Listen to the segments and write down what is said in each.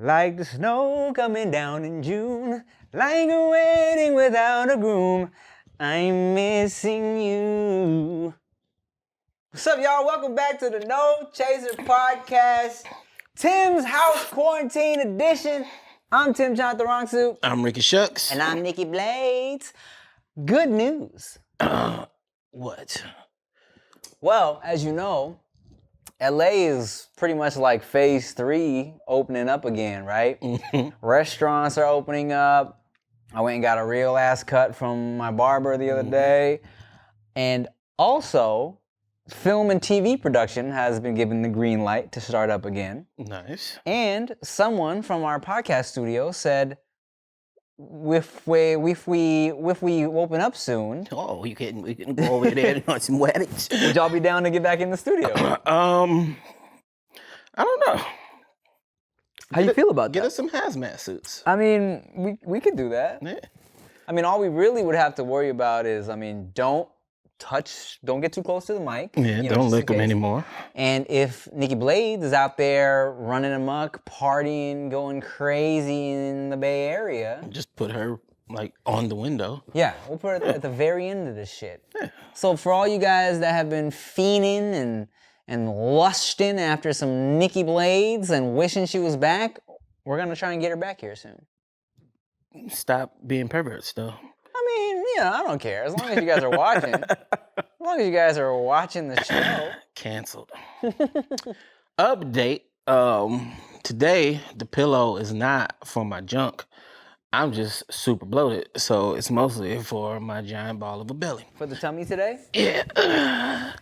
Like the snow coming down in June, like a wedding without a groom, I'm missing you. What's up, y'all? Welcome back to the No Chaser Podcast, Tim's House Quarantine Edition. I'm Tim Chantarangsu. I'm Ricky Shucks. And I'm Nikki Blades. Good news. What? Well, as you know, LA is pretty much like phase 3 opening up again, right? Restaurants are opening up. I went and got a real ass cut from my barber the other day. And also, film and TV production has been given the green light to start up again. Nice. And someone from our podcast studio said, if we open up soon, we can go over there on some weddings. Would y'all be down to get back in the studio? I don't know. How you feel about that? Get us some hazmat suits. I mean, we could do that. Yeah. I mean, all we really would have to worry about is, don't get too close to the mic. Yeah, don't lick them anymore. And if Nikki Blades is out there running amok, partying, going crazy in the Bay Area. Just put her, on the window. Yeah, we'll put her at the very end of this shit. Yeah. So for all you guys that have been fiending and lusting after some Nikki Blades and wishing she was back, we're going to try and get her back here soon. Stop being perverts, though. I mean, I don't care. As long as you guys are watching. As long as you guys are watching the show. Canceled. Update. Today, the pillow is not for my junk. I'm just super bloated, so it's mostly for my giant ball of a belly. For the tummy today? Yeah.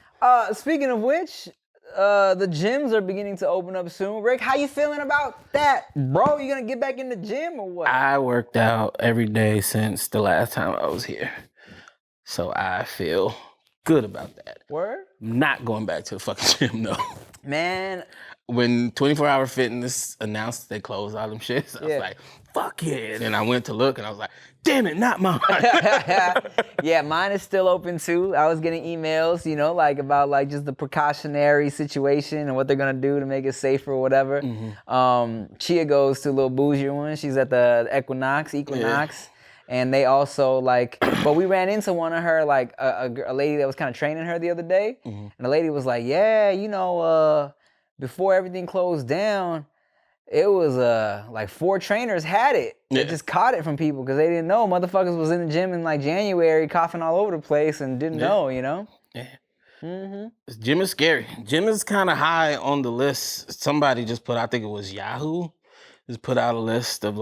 Speaking of which, the gyms are beginning to open up soon. Rick, how you feeling about that? Bro, you gonna get back in the gym or what? I worked out every day since the last time I was here. So I feel good about that. Word? Not going back to the fucking gym, though. Man. When 24 Hour Fitness announced they closed all them shits, I was like, fuck it. And I went to look and I was like, damn it, not mine. Yeah, mine is still open too. I was getting emails, about just the precautionary situation and what they're gonna do to make it safer or whatever. Mm-hmm. Chia goes to a little bougie one. She's at the Equinox. Yeah. And they also but we ran into one of her, a lady that was kind of training her the other day. Mm-hmm. And the lady was like, before everything closed down, it was 4 trainers had it. They just caught it from people because they didn't know. Motherfuckers was in the gym in January coughing all over the place and didn't know, Yeah. Mm-hmm. Gym is scary. Gym is kind of high on the list. Somebody just put, I think it was Yahoo, just put out a list of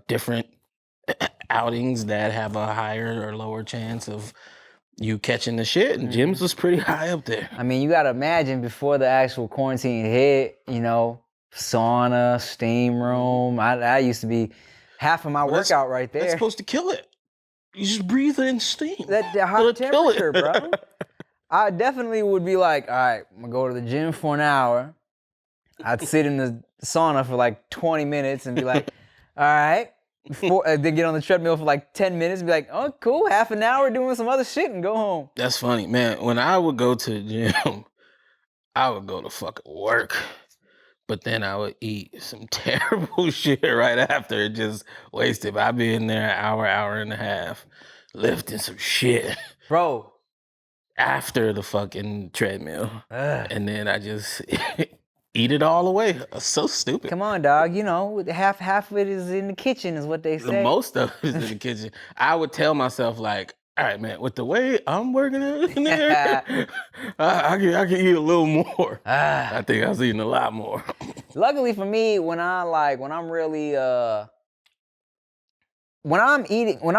different outings that have a higher or lower chance of you catching the shit, and gyms was pretty high up there. I mean, you gotta imagine before the actual quarantine hit, sauna, steam room. I used to be half of my workout right there. That's supposed to kill it. You just breathe in steam. The hot temperature, bro. I definitely would be like, all right, I'm gonna go to the gym for an hour. I'd sit in the sauna for 20 minutes and be like, all right. Then get on the treadmill for 10 minutes and be like, oh, cool, half an hour doing some other shit and go home. That's funny, man. When I would go to the gym, I would go to fucking work. But then I would eat some terrible shit right after, just wasted. I'd be in there an hour and a half, lifting some shit. Bro. After the fucking treadmill. And then I just eat it all away. So stupid. Come on, dog. Half of it is in the kitchen is what they say. The most of it is in the kitchen. I would tell myself all right, man, with the way I'm working out in there, I can eat a little more. I think I was eating a lot more. Luckily for me, when I'm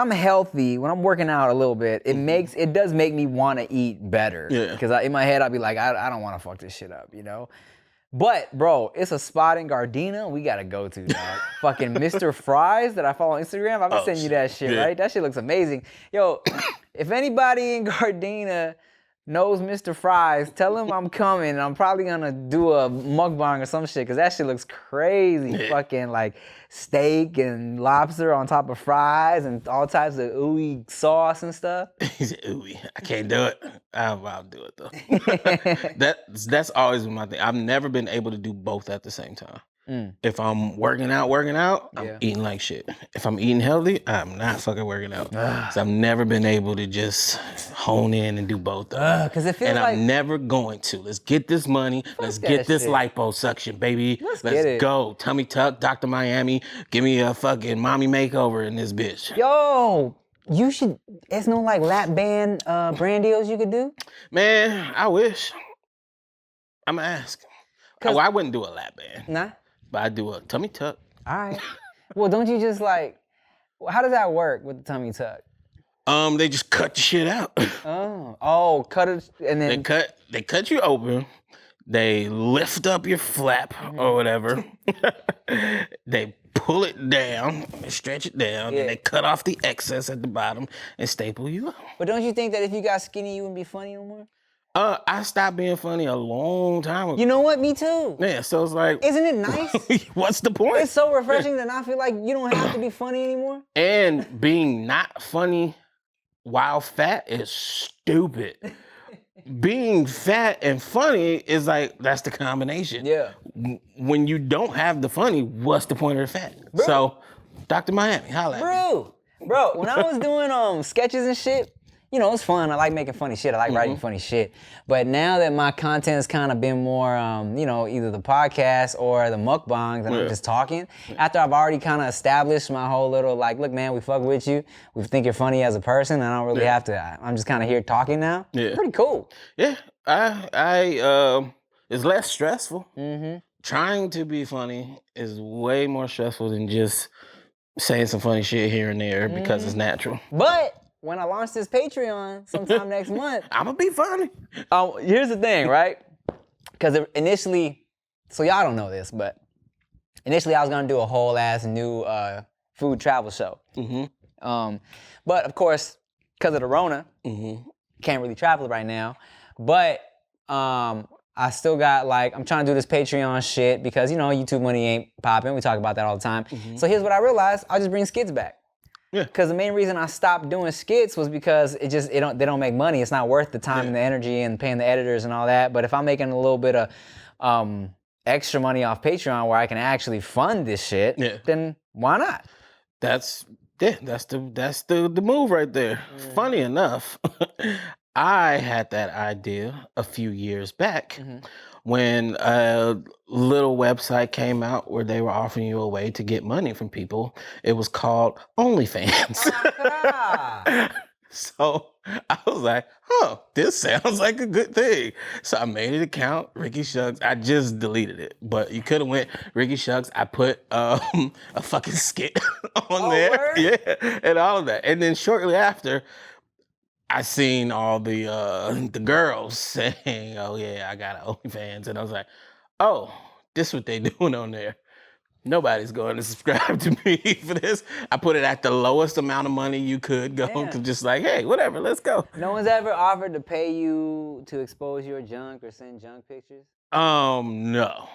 healthy, when I'm working out a little bit, it does make me want to eat better. Yeah. Because in my head, I'll be like, I don't want to fuck this shit up, But, bro, it's a spot in Gardena we gotta go to, dog. Fucking Mr. Fries that I follow on Instagram. I've been sending you that shit, right? That shit looks amazing. Yo, if anybody in Gardena knows Mr. Fries, tell him I'm coming. And I'm probably gonna do a mukbang or some shit, because that shit looks crazy. Yeah. Fucking like steak and lobster on top of fries and all types of ooey sauce and stuff. He said, ooey, I can't do it. I'll do it though. That's always been my thing. I've never been able to do both at the same time. If I'm working out, I'm eating like shit. If I'm eating healthy, I'm not fucking working out. So I've never been able to just hone in and do both. Because it feels and like... I'm never going to. Let's get this money. Let's get this liposuction, baby. Let's go. Tummy tuck, Dr. Miami. Give me a fucking mommy makeover in this bitch. Yo, you should... There's no like lap band brand deals you could do? Man, I wish. I'm gonna ask. I wouldn't do a lap band. Nah? But I do a tummy tuck. All right. Well, don't you just like... How does that work with the tummy tuck? They just cut the shit out. Cut it and then... They cut you open. They lift up your flap or whatever. They pull it down, stretch it down, and they cut off the excess at the bottom and staple you up. But don't you think that if you got skinny, you wouldn't be funny no more? I stopped being funny a long time ago. You know what? Me too. Yeah, so it's like... Isn't it nice? What's the point? It's so refreshing to not feel like you don't have to be funny anymore. And being not funny while fat is stupid. Being fat and funny is like, that's the combination. Yeah. When you don't have the funny, what's the point of the fat? Bro. So, Dr. Miami, holla at me. Bro, when I was doing sketches and shit, you know, it's fun. I like making funny shit. I like writing funny shit. But now that my content has kind of been more, you know, either the podcast or the mukbangs and I'm just talking, after I've already kind of established my whole little, like, look, man, we fuck with you. We think you're funny as a person. I don't really have to. I'm just kind of here talking now. Yeah. Pretty cool. Yeah. It's less stressful. Trying to be funny is way more stressful than just saying some funny shit here and there because it's natural. But when I launch this Patreon sometime next month, I'm gonna be funny. Here's the thing, right? Because initially, so y'all don't know this, but initially I was gonna do a whole ass new food travel show. But of course, because of the Rona, can't really travel right now. But I still got like, I'm trying to do this Patreon shit because, you know, YouTube money ain't popping. We talk about that all the time. So here's what I realized. I'll just bring skits back. Yeah. Because the main reason I stopped doing skits was because they don't make money. It's not worth the time and the energy and paying the editors and all that. But if I'm making a little bit of extra money off Patreon where I can actually fund this shit, then why not? That's the move right there. Funny enough, I had that idea a few years back when a little website came out where they were offering you a way to get money from people. It was called OnlyFans. So I was like, this sounds like a good thing. So I made an account, Ricky Shucks. I just deleted it, but you could have went Ricky Shucks. I put a fucking skit on there. Word? Yeah, and all of that. And then shortly after, I seen all the girls saying, "Oh yeah, I got OnlyFans," and I was like, "Oh, this is what they doing on there. Nobody's going to subscribe to me for this." I put it at the lowest amount of money you could go, just like, hey, whatever, let's go. No one's ever offered to pay you to expose your junk or send junk pictures? No.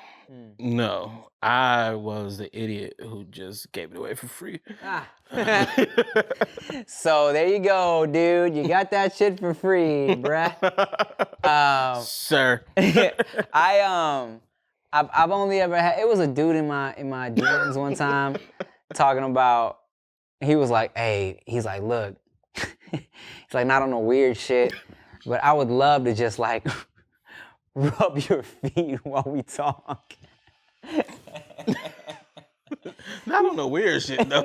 No, I was the idiot who just gave it away for free. So there you go, dude. You got that shit for free, bruh. Sir. I've only ever had. It was a dude in my DMs one time talking about. He was like, "Hey," he's like, "Look," he's like, "Not on no weird shit, but I would love to just like." Rub your feet while we talk. Not on no weird shit, though.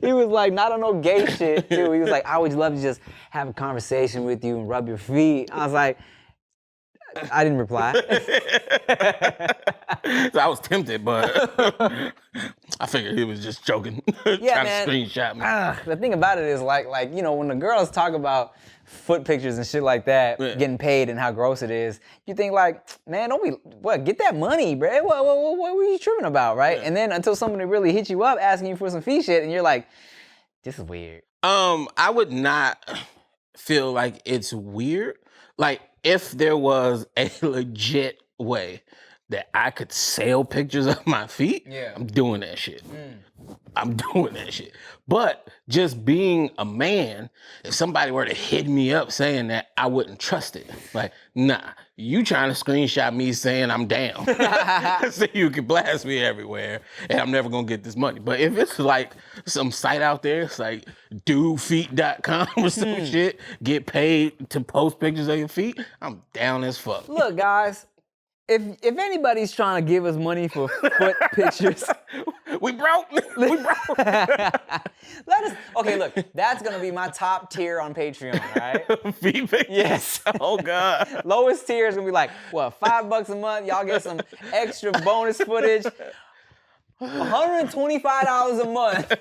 He was like, not on no gay shit, too. He was like, I would love to just have a conversation with you and rub your feet. I was like, I didn't reply. So I was tempted, but I figured he was just joking. Yeah, trying man. to screenshot me. The thing about it is like, you know, when the girls talk about foot pictures and shit like that, getting paid and how gross it is, you think like, man, get that money, bro. What were you tripping about, right? And then until somebody really hits you up asking you for some fee shit and you're like, this is weird. I would not feel like it's weird. Like, if there was a legit way that I could sell pictures of my feet, Yeah. I'm doing that shit. I'm doing that shit. But just being a man, if somebody were to hit me up saying that, I wouldn't trust it. Like, nah, you trying to screenshot me saying I'm down. So you can blast me everywhere and I'm never gonna get this money. But if it's like some site out there, it's like dudefeet.com or some shit, get paid to post pictures of your feet, I'm down as fuck. Look, guys, if anybody's trying to give us money for foot pictures, we broke. We broke. Okay, look, that's gonna be my top tier on Patreon, right? Feet pictures? Yes. Oh God. Lowest tier is gonna be like, what, $5 a month? Y'all get some extra bonus footage. $125 a month.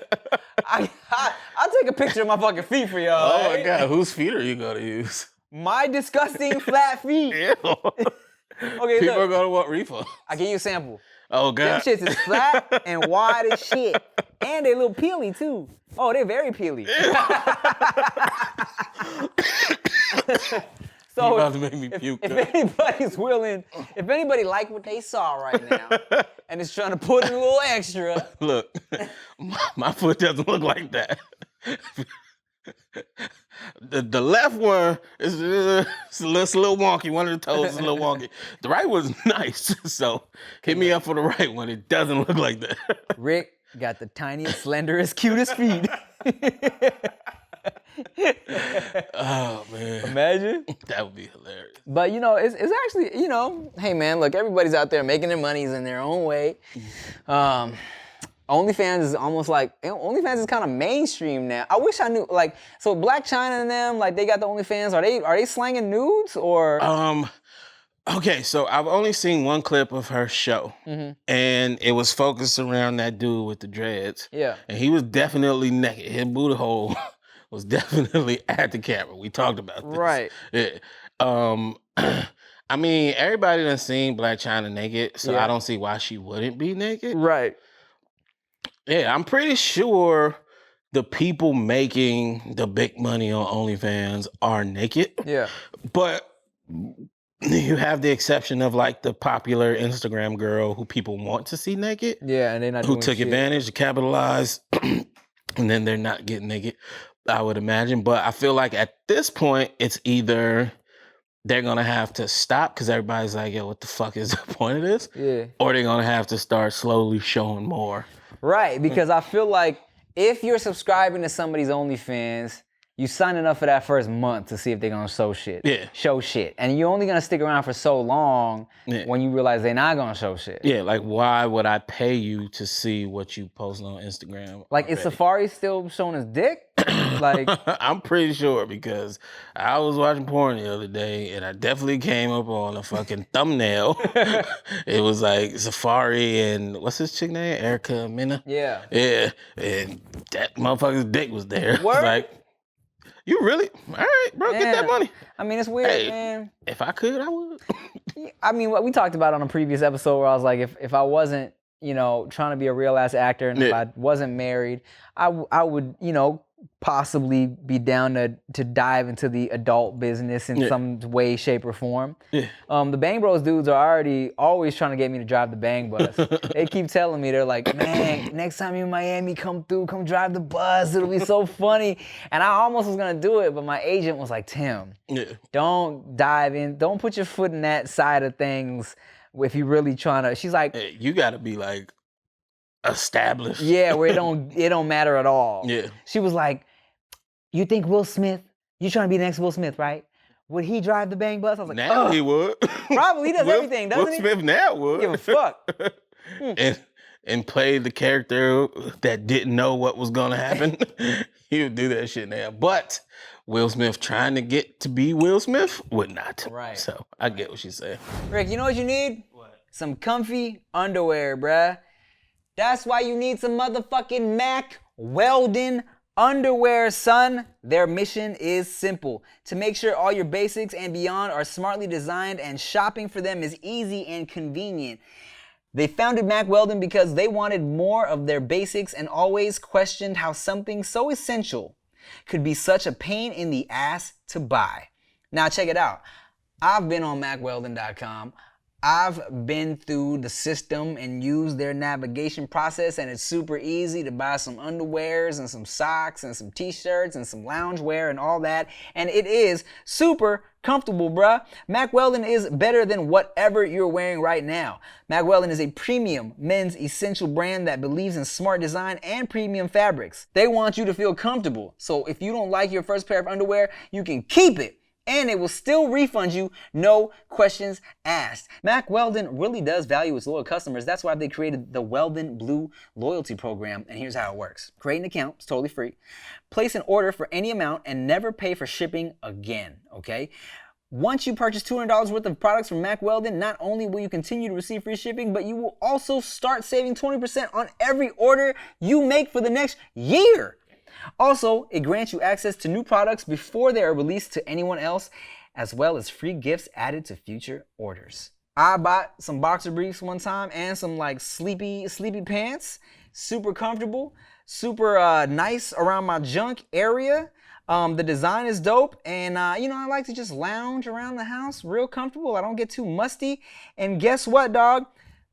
I'll take a picture of my fucking feet for y'all. Oh right? my God, whose feet are you gonna use? My disgusting flat feet. Ew. Okay, People are look, gonna want refund. I give you a sample. Oh Them God. shits is flat and wide as shit. And they a little peely too. Oh, they're very peely. So You about to make me puke. if anybody's willing, if anybody like what they saw right now and is trying to put in a little extra. Look, my foot doesn't look like that. The left one is it's a little wonky. One of the toes is a little wonky. The right one's nice. So hit me up for the right one. It doesn't look like that. Rick got the tiniest, slenderest, cutest feet. Oh man. Imagine. That would be hilarious. But it's actually, hey man, look, everybody's out there making their monies in their own way. OnlyFans is almost like, OnlyFans is kind of mainstream now. I wish I knew, like, so Black China and them, like, they got the OnlyFans. Are they slanging nudes or? Okay, so I've only seen one clip of her show, and it was focused around that dude with the dreads. Yeah. And he was definitely naked. His booty hole was definitely at the camera. We talked about this. Right. Yeah. I mean, everybody done seen Black China naked, so Yeah. I don't see why she wouldn't be naked. Right. Yeah, I'm pretty sure the people making the big money on OnlyFans are naked. Yeah. But you have the exception of like the popular Instagram girl who people want to see naked. Yeah, and they're not Who doing took shit. advantage to capitalize, and then they're not getting naked, I would imagine. But I feel like at this point, it's either they're gonna have to stop because everybody's like, yo, what the fuck is the point of this? Yeah. Or they're gonna have to start slowly showing more. Right, because I feel like if you're subscribing to somebody's OnlyFans, you signing up for that first month to see if they're gonna show shit. Yeah. Show shit. And you're only gonna stick around for so long when you realize they're not gonna show shit. Yeah, like why would I pay you to see what you post on Instagram? Like, is Safari still showing his dick? Like, I'm pretty sure because I was watching porn the other day and I definitely came up on a fucking thumbnail. It was like Safari and what's his chick name? Erica Mena? yeah. Yeah. And that motherfucker's dick was there. Word? Like, you really? All right, bro, get that Man, money. I mean, it's weird, Hey. man. If I could, I would. I mean, what we talked about on a previous episode where I was like, if I wasn't, trying to be a real ass actor and if I wasn't married, I would, possibly be down to dive into the adult business in some way, shape, or form. Yeah. The Bang Bros dudes are always trying to get me to drive the Bang bus. They keep telling me, they're like, man, next time you're in Miami, come drive the bus. It'll be so funny. And I almost was gonna do it, but my agent was like, Tim, don't dive in. Don't put your foot in that side of things if you really trying to. She's like, Hey, you gotta be like established. yeah, where it don't matter at all. Yeah. She was like, you think Will Smith, you trying to be the next Will Smith, right? Would he drive the Bang bus? I was like, Now he would. Probably, he does everything, doesn't Will he? Smith now would. Give a fuck. and play the character that didn't know what was gonna happen. He would do that shit now. But Will Smith trying to get to be Will Smith would not. Right. So I get what she's saying. Rick, you know what you need? What? Some comfy underwear, bruh. That's why you need some motherfucking Mack Weldon underwear, son. Their mission is simple: to make sure all your basics and beyond are smartly designed and shopping for them is easy and convenient. They founded Mack Weldon because they wanted more of their basics and always questioned how something so essential could be such a pain in the ass to buy. Now check it out. I've been on MackWeldon.com. I've been through the system and used their navigation process, and it's super easy to buy some underwears and some socks and some t-shirts and some loungewear and all that, and it is super comfortable, bruh. Mack Weldon is better than whatever you're wearing right now. Mack Weldon is a premium men's essential brand that believes in smart design and premium fabrics. They want you to feel comfortable, so if you don't like your first pair of underwear, you can keep it. And it will still refund you, no questions asked. Mack Weldon really does value its loyal customers. That's why they created the Weldon Blue loyalty program. And here's how it works. Create an account, it's totally free. Place an order for any amount and never pay for shipping again, okay? Once you purchase $200 worth of products from Mack Weldon, not only will you continue to receive free shipping, but you will also start saving 20% on every order you make for the next year. Also, it grants you access to new products before they are released to anyone else, as well as free gifts added to future orders. I bought some boxer briefs one time and some like sleepy pants. Super comfortable, super nice around my junk area. The design is dope, and I like to just lounge around the house real comfortable. I don't get too musty. And guess what, dog?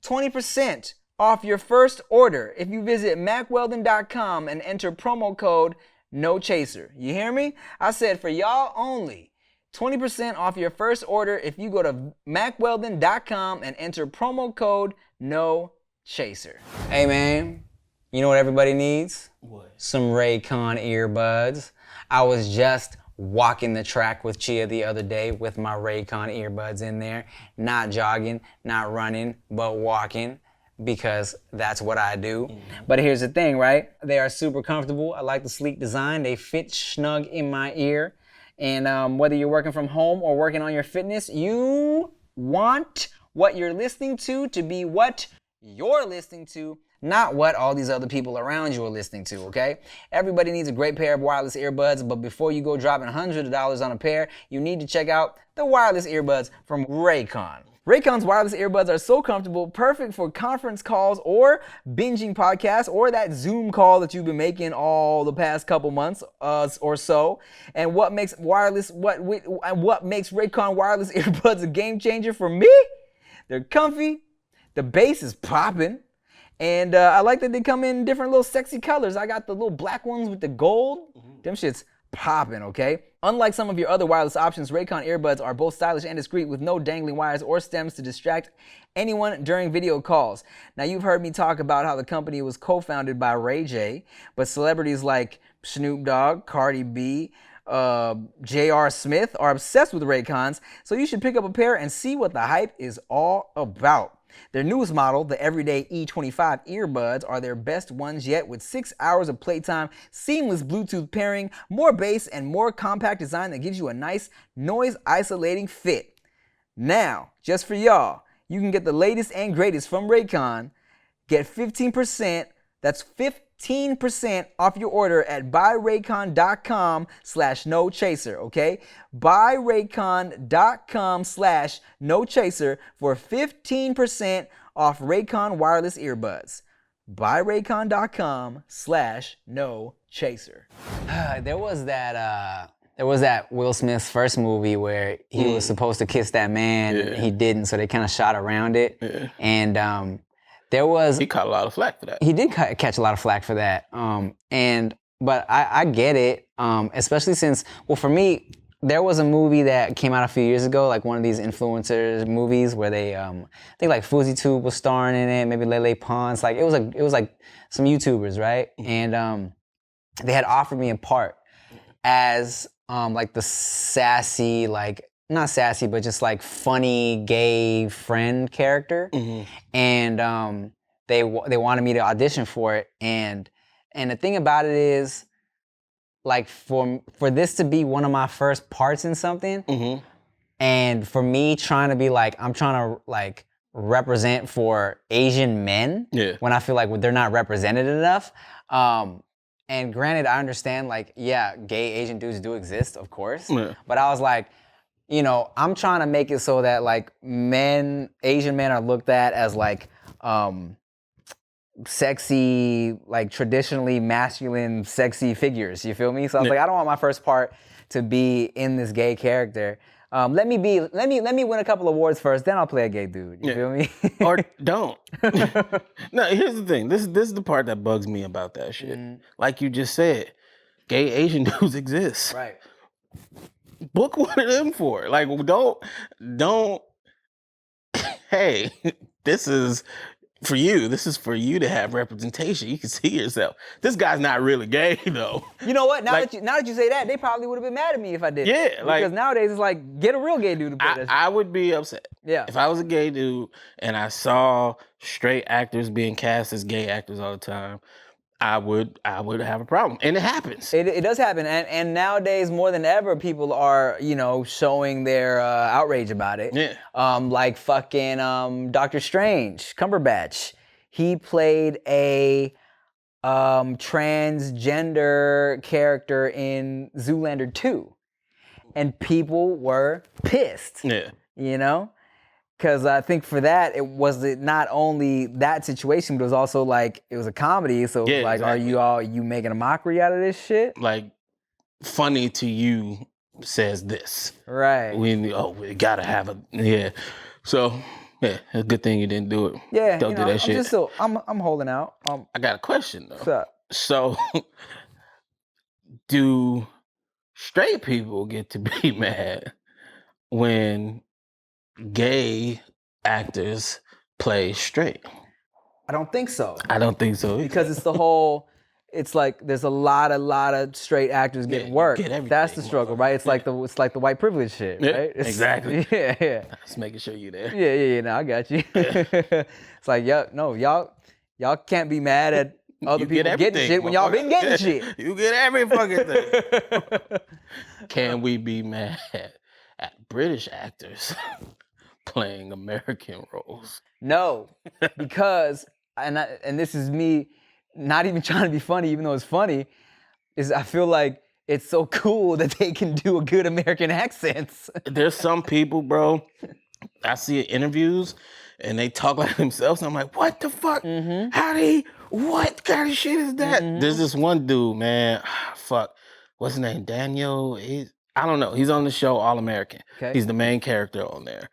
20% off your first order if you visit MackWeldon.com and enter promo code NOCHASER. You hear me? I said for y'all only. 20% off your first order if you go to MackWeldon.com and enter promo code NOCHASER. Hey man, you know what everybody needs? What? Some Raycon earbuds. I was just walking the track with Chia the other day with my Raycon earbuds in there. Not jogging, not running, but walking, because that's what I do. But here's the thing, right? They are super comfortable. I like the sleek design. They fit snug in my ear. And whether you're working from home or working on your fitness, you want what you're listening to be what you're listening to, not what all these other people around you are listening to, okay? Everybody needs a great pair of wireless earbuds, but before you go dropping hundreds of dollars on a pair, you need to check out the wireless earbuds from Raycon. Raycon's wireless earbuds are so comfortable, perfect for conference calls or binging podcasts or that Zoom call that you've been making all the past couple months or so. And what makes Raycon wireless earbuds a game changer for me? They're comfy, the bass is popping, and I like that they come in different little sexy colors. I got the little black ones with the gold. Them shit's popping, okay? Unlike some of your other wireless options, Raycon earbuds are both stylish and discreet with no dangling wires or stems to distract anyone during video calls. Now, you've heard me talk about how the company was co-founded by Ray J, but celebrities like Snoop Dogg, Cardi B, J.R. Smith are obsessed with Raycons, so you should pick up a pair and see what the hype is all about. Their newest model, the Everyday E25 earbuds, are their best ones yet, with 6 hours of playtime, seamless Bluetooth pairing, more bass, and more compact design that gives you a nice noise-isolating fit. Now, just for y'all, you can get the latest and greatest from Raycon. Get 15%, that's 15% off your order at buyraycon.com/nochaser, okay? Buyraycon.com/nochaser for 15% off Raycon wireless earbuds. Buyraycon.com/nochaser. There was that Will Smith's first movie where he was supposed to kiss that man, and he didn't, so they kind of shot around it. Yeah. And he caught a lot of flack for that. He did catch a lot of flack for that. But I get it, especially since, well, for me, there was a movie that came out a few years ago, like one of these influencers movies where they, I think like FouseyTube was starring in it, maybe Lele Pons, like it was like some YouTubers, right? And they had offered me a part as like the sassy, like not sassy, but just like funny gay friend character. And they wanted me to audition for it. And the thing about it is, like for this to be one of my first parts in something, and for me trying to be like, I'm trying to like represent for Asian men when I feel like they're not represented enough. And granted, I understand like, yeah, gay Asian dudes do exist, of course. But I was like, you know, I'm trying to make it so that like Asian men are looked at as like sexy, like traditionally masculine, sexy figures. You feel me? So I was like, I don't want my first part to be in this gay character. Let me win a couple awards first, then I'll play a gay dude. You feel me? Or don't. No, here's the thing. This is the part that bugs me about that shit. Like you just said, gay Asian dudes exist. Right. Book one of them for it. Like, don't. Hey, this is for you. This is for you to have representation. You can see yourself. This guy's not really gay though. You know what? Now that you say that, they probably would have been mad at me if I did. Yeah, because nowadays it's like get a real gay dude to play that shit. I would be upset. Yeah. If I was a gay dude and I saw straight actors being cast as gay actors all the time, I would have a problem. And it happens. It does happen. And nowadays more than ever, people are, showing their outrage about it. Yeah. Like fucking Doctor Strange, Cumberbatch. He played a transgender character in Zoolander 2. And people were pissed. Yeah. Because I think for that, it was not only that situation, but it was also like, it was a comedy. So Yeah, like, exactly. are you making a mockery out of this shit? Like, funny to you says this. Right. We gotta have a, yeah. So, yeah, it's a good thing you didn't do it. Yeah, Don't do that shit. I'm holding out. I got a question though. What's up? So, do straight people get to be mad when gay actors play straight? I don't think so. I don't think so either. Because it's the whole, it's like there's a lot of straight actors getting work. That's the struggle, right? It's like the white privilege shit, right? Exactly. Yeah. Just making sure you're there. Yeah. No, I got you. It's like, y'all can't be mad at other people getting shit when y'all been getting shit. You get every fucking thing. Can we be mad at British actors playing American roles? No, because and this is me not even trying to be funny, even though it's funny, is I feel like it's so cool that they can do a good American accents. There's some people, bro, I see interviews and they talk like themselves and I'm like, what the fuck? What kind of shit is that? There's this one dude, man, fuck, what's his name? Daniel? I don't know. He's on the show All American. Okay. He's the main character on there.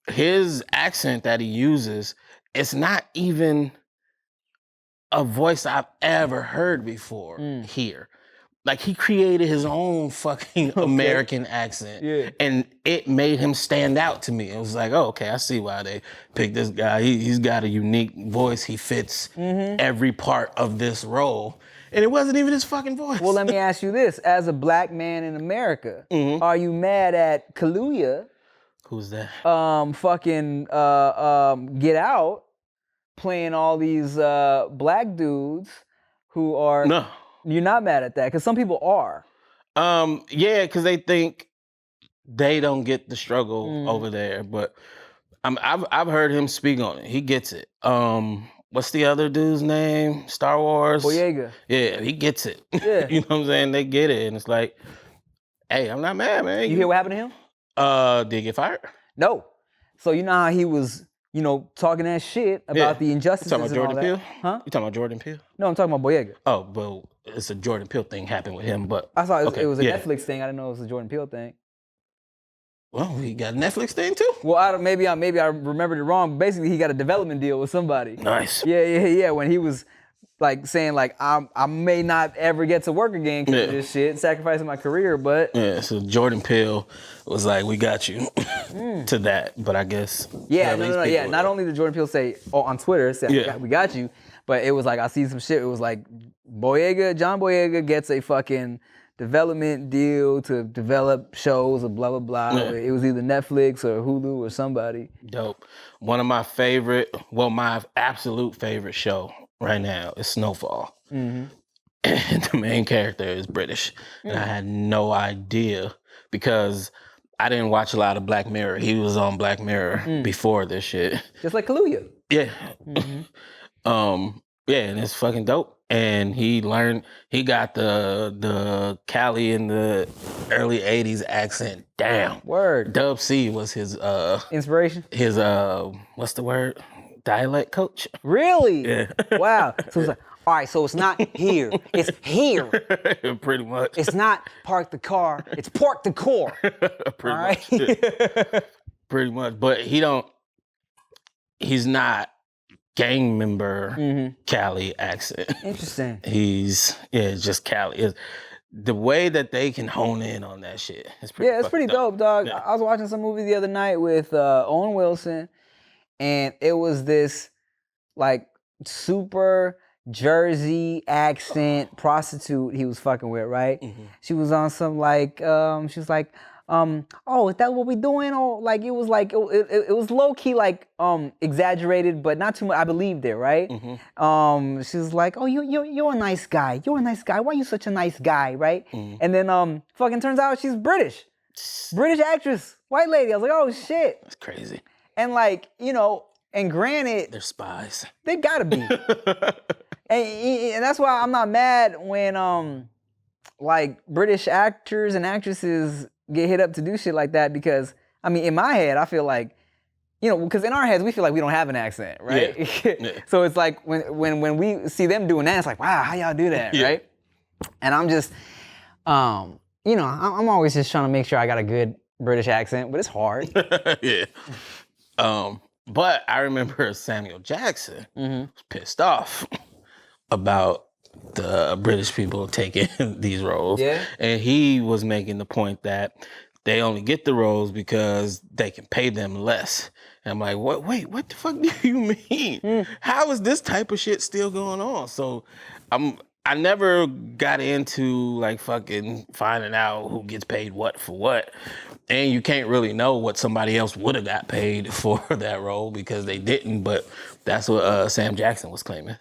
His accent that he uses, it's not even a voice I've ever heard before here. Like, he created his own fucking American accent. Yeah. And it made him stand out to me. It was like, oh, okay, I see why they picked this guy. He's got a unique voice. He fits every part of this role. And it wasn't even his fucking voice. Well, let me ask you this. As a black man in America, are you mad at Kaluuya? Who's that? Get Out, playing all these black dudes who are... No. You're not mad at that, because some people are. Yeah, because they think they don't get the struggle over there. But I've heard him speak on it. He gets it. What's the other dude's name? Star Wars? Boyega. Yeah, he gets it. Yeah. You know what I'm saying? They get it. And it's like, hey, I'm not mad, man. You hear what happened to him? Did he get fired? No. So you know how he was, talking that shit about the injustices You talking about and all Jordan that? Peele? Huh? You talking about Jordan Peele? No, I'm talking about Boyega. Oh, well, it's a Jordan Peele thing happened with him, but... I thought it was a Netflix thing. I didn't know it was a Jordan Peele thing. Well, he got a Netflix thing too? Well, maybe I remembered it wrong. Basically, he got a development deal with somebody. Nice. Yeah. When he was like saying like I may not ever get to work again because of this shit, sacrificing my career, but yeah. So Jordan Peele was like, "We got you," to that. But I guess no. Not only did Jordan Peele say on Twitter, we got you, but it was like I see some shit. It was like John Boyega gets a fucking development deal to develop shows or blah blah blah. Yeah. It was either Netflix or Hulu or somebody. Dope. One of my my absolute favorite show right now is Snowfall. And the main character is British. And I had no idea because I didn't watch a lot of Black Mirror. He was on Black Mirror before this shit. Just like Kaluuya. Yeah. And it's fucking dope. And he got the Cali in the early 80s accent down. Word. Dub C was his inspiration? His what's the word? Dialect coach. Really? Yeah. Wow. So it's like, All right, so it's not here. It's here. Pretty much. It's not park the car. It's park the core. Pretty All right? much. Yeah. Pretty much. But he's not gang member Cali accent. Interesting. He's just Cali. The way that they can hone in on that shit is pretty it's pretty dope, dog. Yeah. I was watching some movie the other night with Owen Wilson, and it was this like super Jersey accent prostitute he was fucking with, right? She was on some like, she was like, oh, is that what we doing? Or like it was low key like exaggerated, but not too much. I believed it, right? She was like, oh, you're a nice guy. You're a nice guy. Why are you such a nice guy, right? And then fucking turns out she's British actress, white lady. I was like, oh shit, that's crazy. And like, you know, and granted, they're spies. They gotta be. And that's why I'm not mad when like British actors and actresses get hit up to do shit like that, because I mean, in my head, I feel like, you know, because in our heads we feel like we don't have an accent, right? Yeah. So it's like when we see them doing that, it's like, wow, how y'all do that, right? And I'm just, you know, I'm always just trying to make sure I got a good British accent, but it's hard. Yeah. But I remember Samuel Jackson was pissed off about the British people taking these roles. Yeah. And he was making the point that they only get the roles because they can pay them less. And I'm like, what? Wait, what the fuck do you mean? How is this type of shit still going on? So I never got into like fucking finding out who gets paid what for what. And you can't really know what somebody else would have got paid for that role because they didn't, but that's what Sam Jackson was claiming.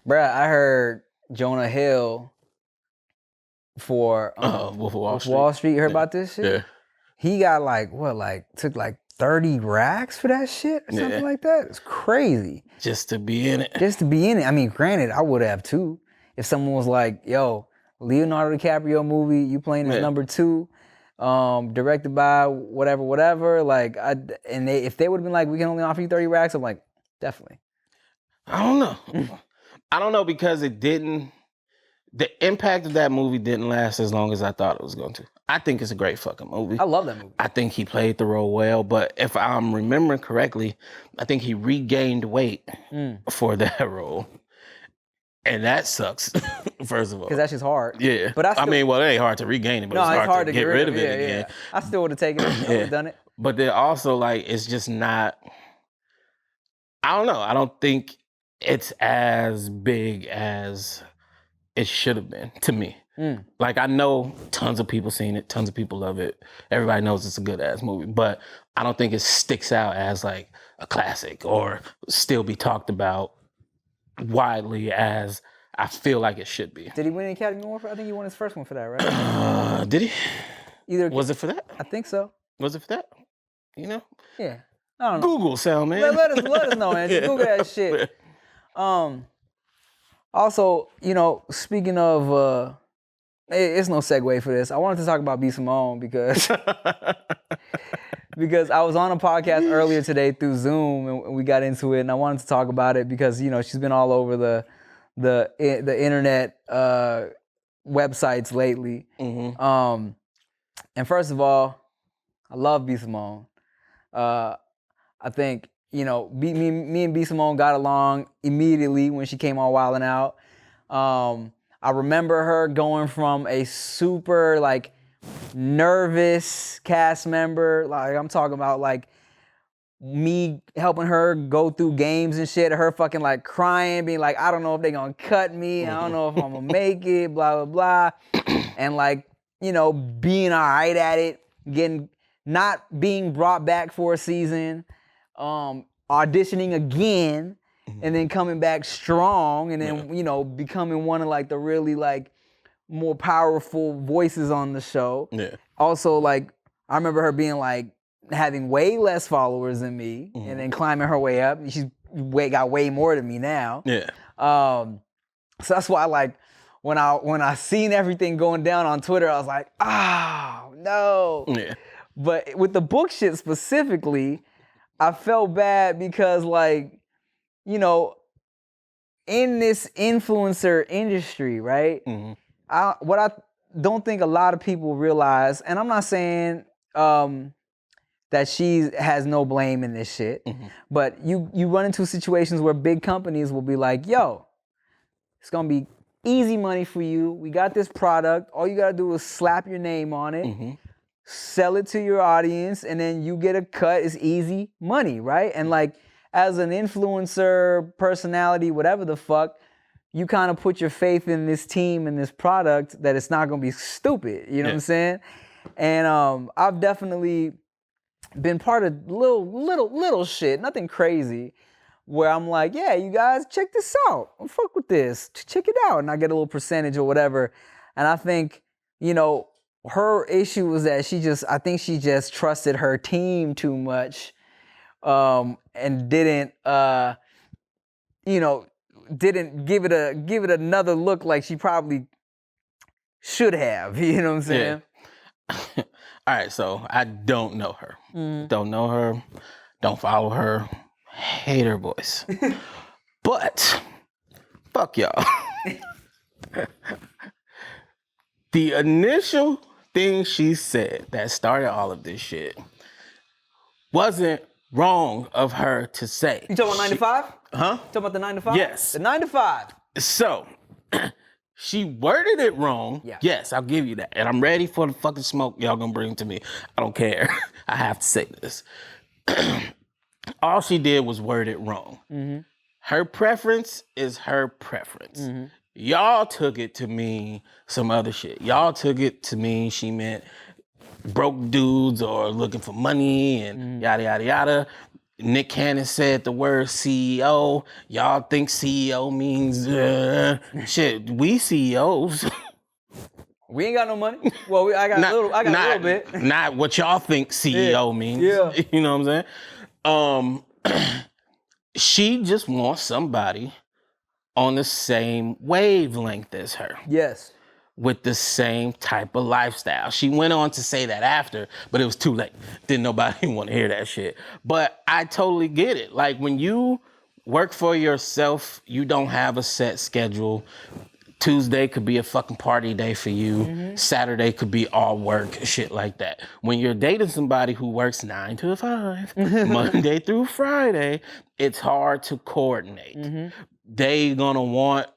Bruh, I heard Jonah Hill for Wolf of Wall Street. You heard about this shit? Yeah. He got took 30 racks for that shit or something like that. It's crazy. Just to be in it. Just to be in it. I mean, granted, I would have too. If someone was like, yo, Leonardo DiCaprio movie, you playing as number 2, directed by whatever, like, if they would have been like, we can only offer you 30 racks, I'm like, definitely. I don't know. I don't know, because the impact of that movie didn't last as long as I thought it was going to. I think it's a great fucking movie. I love that movie. I think he played the role well, but if I'm remembering correctly, I think he regained weight for that role. And that sucks, first of all. Because that's just hard. Yeah. But I mean, well, it ain't hard to regain it, but it's hard to get rid of it again. Yeah. I still would have taken it. I would have done it. But then also, like, it's just not, I don't know. I don't think it's as big as it should have been to me. Like, I know tons of people seen it, tons of people love it. Everybody knows it's a good ass movie, but I don't think it sticks out as like a classic or still be talked about widely as I feel like it should be. Did he win the Academy Award for? I think he won his first one for that, right? Did he? Was it for that? I think so. Was it for that? You know? Yeah. I don't know. Google, Sal, man. Let us know, man. Just Google that shit. Also, you know, speaking of, it's no segue for this. I wanted to talk about B. Simone because because I was on a podcast earlier today through Zoom and we got into it, and I wanted to talk about it because, you know, she's been all over the internet websites lately. And first of all, I love B. Simone. I think, you know, me and B. Simone got along immediately when she came on Wildin' Out. I remember her going from a super like nervous cast member, like I'm talking about like me helping her go through games and shit, her fucking like crying, being like, I don't know if they're gonna cut me, I don't know if I'm gonna make it, blah, blah, blah. And like, you know, being all right at it, not being brought back for a season, auditioning again, and then coming back strong, and then, you know, becoming one of like the really like more powerful voices on the show. Yeah. Also, like, I remember her being like, having way less followers than me, and then climbing her way up. She's got way more than me now. Yeah. So that's why, like, when I seen everything going down on Twitter, I was like, oh no. Yeah. But with the book shit specifically, I felt bad because, like, you know, in this influencer industry, right? Mm-hmm. What I don't think a lot of people realize, and I'm not saying that she has no blame in this shit, but you run into situations where big companies will be like, yo, it's gonna be easy money for you. We got this product. All you gotta do is slap your name on it, sell it to your audience, and then you get a cut. It's easy money, right? And like, as an influencer, personality, whatever the fuck, you kind of put your faith in this team and this product that it's not gonna be stupid. You know what I'm saying? And I've definitely been part of little shit, nothing crazy, where I'm like, yeah, you guys, check this out. Fuck with this. Check it out. And I get a little percentage or whatever. And I think, you know, her issue was that I think she just trusted her team too much, and didn't give it another look like she probably should have. You know what I'm saying? Yeah. All right, so I don't know her. Don't know her. Don't follow her. Hate her voice. But fuck y'all. The initial thing she said that started all of this shit wasn't wrong of her to say. You talking about 9 to 5? Huh? You talking about the 9 to 5? Yes. The 9 to 5. So, she worded it wrong. Yeah. Yes, I'll give you that. And I'm ready for the fucking smoke y'all gonna bring to me. I don't care. I have to say this. All she did was word it wrong. Her preference is her preference. Y'all took it to mean some other shit. Y'all took it to mean she meant broke dudes or looking for money and yada, yada, yada. Nick Cannon said the word CEO. Y'all think CEO means shit. We CEOs. We ain't got no money. Well, I got a little bit. Not what y'all think CEO means. Yeah. You know what I'm saying? She just wants somebody on the same wavelength as her. Yes. With the same type of lifestyle. She went on to say that after, but it was too late. Didn't nobody want to hear that shit. But I totally get it. Like, when you work for yourself, you don't have a set schedule. Tuesday could be a fucking party day for you. Saturday could be all work, shit like that. When you're dating somebody who works 9 to 5, Monday through Friday, it's hard to coordinate. They gonna want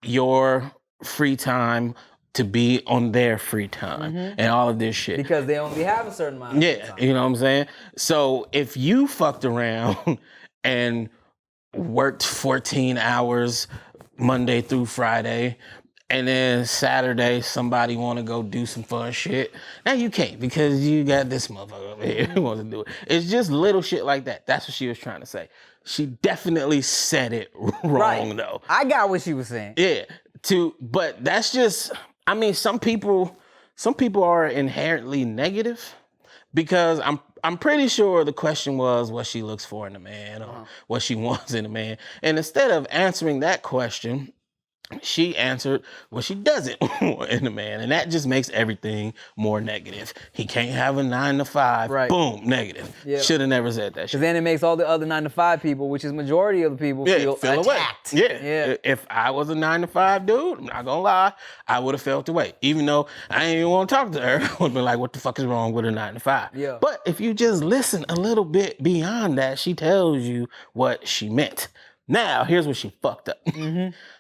your free time to be on their free time and all of this shit. Because they only have a certain amount of time. You know what I'm saying? So if you fucked around and worked 14 hours Monday through Friday, and then Saturday somebody want to go do some fun shit, now you can't because you got this motherfucker over here who wants to do it. It's just little shit like that. That's what she was trying to say. She definitely said it wrong though. I got what she was saying. Yeah. But that's just, I mean, some people are inherently negative because I'm pretty sure the question was what she looks for in a man or what she wants in a man. And instead of answering that question, she answered what she doesn't want in a man. And that just makes everything more negative. He can't have a 9 to 5. Right. Boom, negative. Yeah. Should have never said that shit. Because then it makes all the other 9 to 5 people, which is majority of the people, feel attacked. Away. Yeah. If I was a 9 to 5 dude, I'm not gonna lie, I would have felt away. Even though I ain't even want to talk to her, I would have been like, what the fuck is wrong with a 9 to 5? Yeah. But if you just listen a little bit beyond that, she tells you what she meant. Now, here's what she fucked up.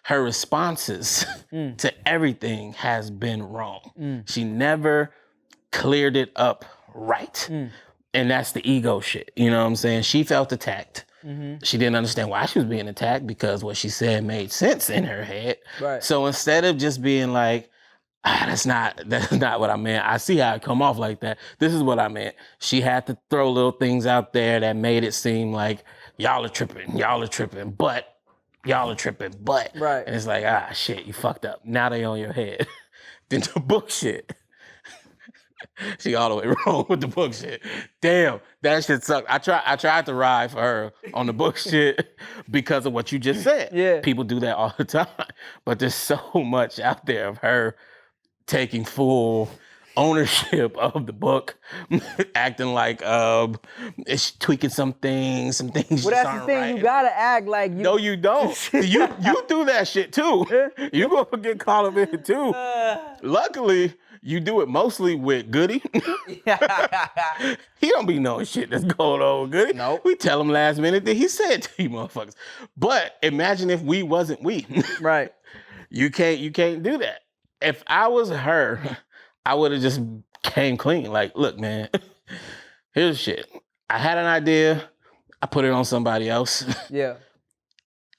Her responses to everything has been wrong. She never cleared it up right. And that's the ego shit. You know what I'm saying? She felt attacked. She didn't understand why she was being attacked because what she said made sense in her head. Right. So instead of just being like, that's not what I meant. I see how it come off like that. This is what I meant. She had to throw little things out there that made it seem like y'all are tripping, but y'all are tripping, but. Right. And it's like, shit, you fucked up. Now they on your head. Then the book shit. She all the way wrong with the book shit. Damn, that shit sucked. I tried to ride for her on the book shit because of what you just said. Yeah. People do that all the time. But there's so much out there of her taking full ownership of the book, acting like it's tweaking some things Well, just that's aren't the thing. right. You gotta act like you. No, you don't. you do that shit too. You gonna get caught up in it too. Luckily, you do it mostly with Goody. He don't be knowing shit that's going on with Goody. Nope. We tell him last minute that he said to you motherfuckers. But imagine if we wasn't we. Right. You can't do that. If I was her, I would have just came clean. Like, look, man, here's shit. I had an idea. I put it on somebody else. Yeah.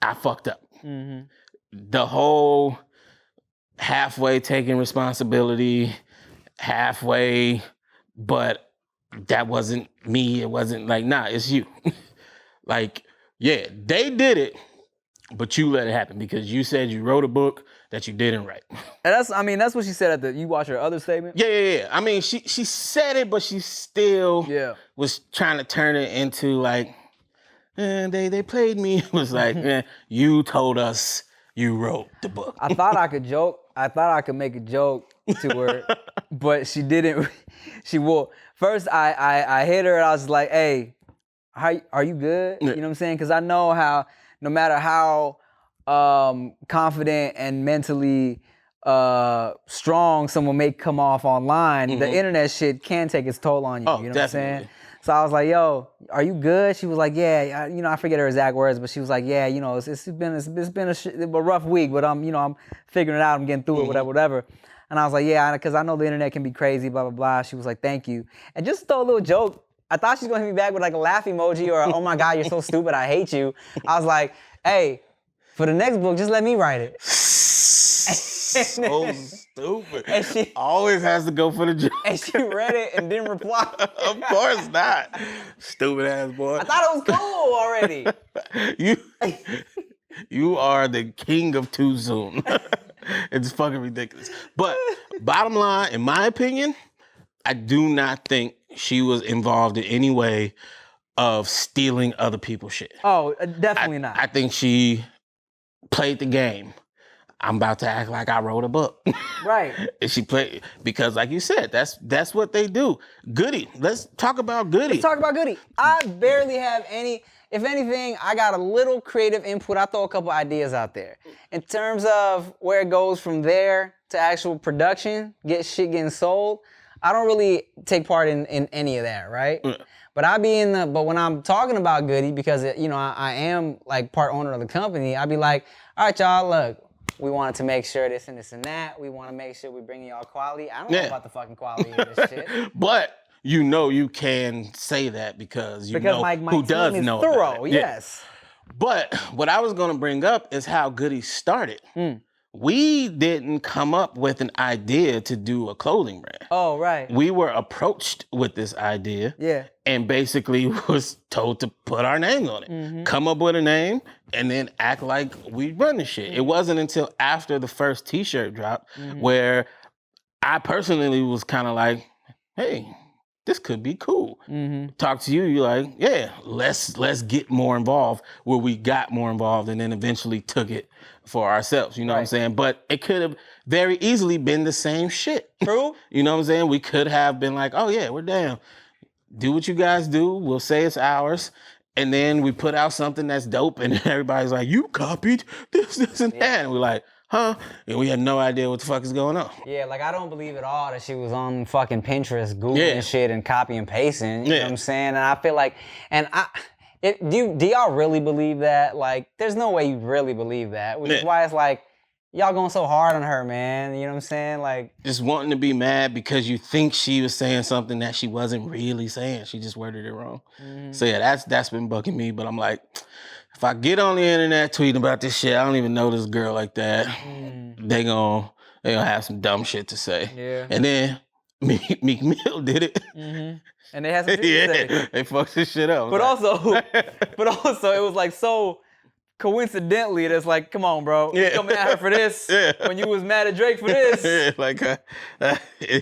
I fucked up. Mm-hmm. The whole halfway taking responsibility, halfway, but that wasn't me. It wasn't like, nah, it's you. Like, yeah, they did it, but you let it happen because you said you wrote a book that you didn't write. And that's what she said you watch her other statement? Yeah. I mean, she said it, but she still was trying to turn it into like, they played me. It was like, you told us you wrote the book. I thought I could joke. I thought I could make a joke to her, but she didn't. She will. First, I hit her and I was like, hey, are you good? You know what I'm saying? Because I know how, no matter how confident and mentally strong someone may come off online, the internet shit can take its toll on you. Oh, you know definitely. what I'm saying? So I was like, yo, are you good? She was like, yeah, I forget her exact words, but she was like, yeah, it's been a rough week, but I'm figuring it out. I'm getting through it, whatever. And I was like, yeah, because I know the internet can be crazy, blah, blah, blah. She was like, thank you. And just throw a little joke. I thought she was going to hit me back with like a laugh emoji or, oh my God, you're so stupid, I hate you. I was like, hey, for the next book, just let me write it. So stupid. And she always has to go for the joke. And she read it and didn't reply. Of course not. Stupid ass boy. I thought it was cool already. You are the king of too soon. It's fucking ridiculous. But bottom line, in my opinion, I do not think she was involved in any way of stealing other people's shit. Oh, definitely not. I think she played the game. I'm about to act like I wrote a book. Right. And she played, because like you said, that's what they do. Goody. Let's talk about Goody. Let's talk about Goody. I barely have any, if anything, I got a little creative input. I throw a couple ideas out there. In terms of where it goes from there to actual production, getting sold, I don't really take part in any of that, right? Yeah. But when I'm talking about Goody, because I am like part owner of the company, I'd be like, all right, y'all, look, we wanted to make sure this and this and that. We want to make sure we bring y'all quality. I don't know about the fucking quality of this shit. But you can say that because you know my who does team is know thorough, about it. yes. Yeah. But what I was going to bring up is how Goody started. We didn't come up with an idea to do a clothing brand. Oh, right. We were approached with this idea. Yeah. And basically was told to put our name on it. Come up with a name and then act like we run the shit. It wasn't until after the first t-shirt drop where I personally was kind of like, hey, this could be cool. Talk to you, you're like, yeah, let's get more involved, where we got more involved and then eventually took it for ourselves, you know what I'm saying? But it could have very easily been the same shit. True. You know what I'm saying? We could have been like, oh yeah, we're down. Do what you guys do. We'll say it's ours. And then we put out something that's dope and everybody's like, you copied this and that. And we're like, huh? And we had no idea what the fuck is going on. Yeah, like I don't believe at all that she was on fucking Pinterest Googling shit and copy and pasting. You know what I'm saying? And I feel like, do y'all really believe that? Like, there's no way you really believe that. Which is why it's like, y'all going so hard on her, man. You know what I'm saying? Like, just wanting to be mad because you think she was saying something that she wasn't really saying. She just worded it wrong. So yeah, that's been bugging me. But I'm like, if I get on the internet tweeting about this shit, I don't even know this girl like that. They gonna have some dumb shit to say. Yeah. And then Meek Mill did it. And they had some shit to say. They fucked this shit up. But also, it was like so coincidentally, that's like, come on, bro. You coming at her for this when you was mad at Drake for this.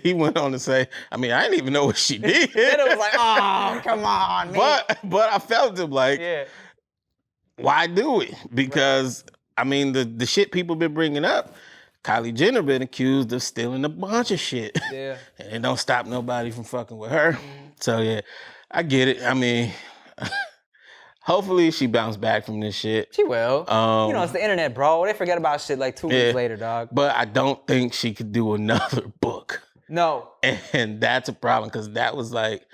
He went on to say, I mean, I didn't even know what she did. Then it was like, oh, come on, man. But I felt him like, why do it? Because, I mean, the shit people been bringing up, Kylie Jenner been accused of stealing a bunch of shit. Yeah. And it don't stop nobody from fucking with her. So yeah, I get it. I mean, hopefully she bounced back from this shit. She will. It's the internet, bro. They forget about shit like 2 weeks later, dog. But I don't think she could do another book. No. And that's a problem, because that was like,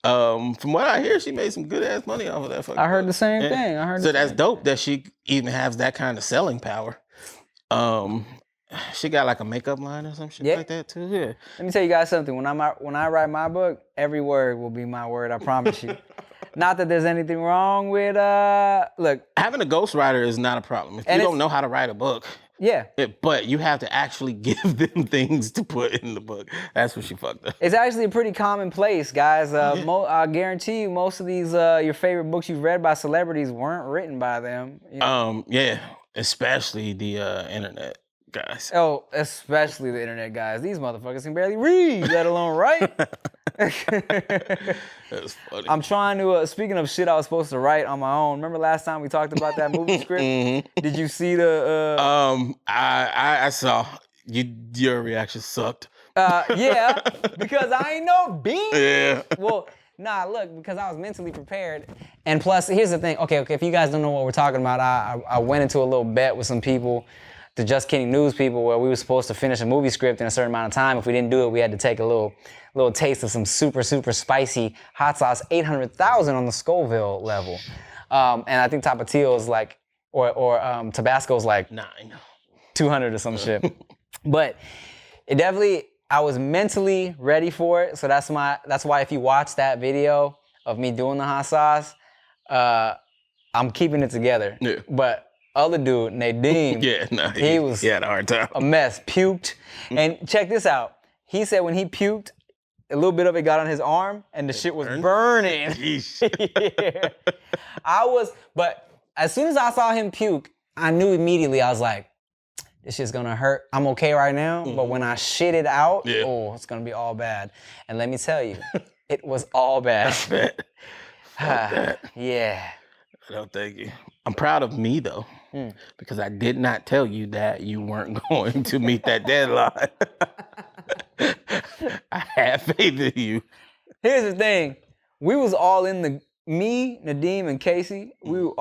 from what I hear, she made some good ass money off of that fucking I heard book. the same thing. So that's dope that she even has that kind of selling power. She got like a makeup line or some shit like that too. Yeah. Let me tell you guys something. When I write my book, every word will be my word. I promise you. Not that there's anything wrong with look. Having a ghostwriter is not a problem. If you don't know how to write a book. Yeah. But you have to actually give them things to put in the book. That's what she fucked up. It's actually a pretty commonplace, guys. I guarantee you most of these your favorite books you've read by celebrities weren't written by them. You know? Yeah. Especially the internet guys. Oh, especially the internet guys. These motherfuckers can barely read, let alone write. That's funny. I'm trying to, speaking of shit I was supposed to write on my own, remember last time we talked about that movie script? Did you see the... I saw. Your reaction sucked. Yeah, because I ain't no bean. Yeah. Well, nah, look, because I was mentally prepared. And plus, here's the thing. Okay, if you guys don't know what we're talking about, I went into a little bet with some people, the Just Kidding News people, where we were supposed to finish a movie script in a certain amount of time. If we didn't do it, we had to take a little taste of some super, super spicy hot sauce, 800,000 on the Scoville level. And I think Tapatio is like, or Tabasco's like 9. 200 or some shit. But it definitely, I was mentally ready for it. So that's why if you watch that video of me doing the hot sauce, I'm keeping it together. Yeah. But other dude, Nadeem, he had a hard time. A mess, puked. And check this out. He said when he puked, a little bit of it got on his arm and the shit was burning. Yeah. But as soon as I saw him puke, I knew immediately, I was like, this shit's gonna hurt. I'm okay right now, but when I shit it out, it's gonna be all bad. And let me tell you, it was all bad. Fuck that. Yeah. No, thank you. I'm proud of me though, because I did not tell you that you weren't going to meet that deadline. I have faith in you. Here's the thing. We was all in me, Nadeem, and Casey, who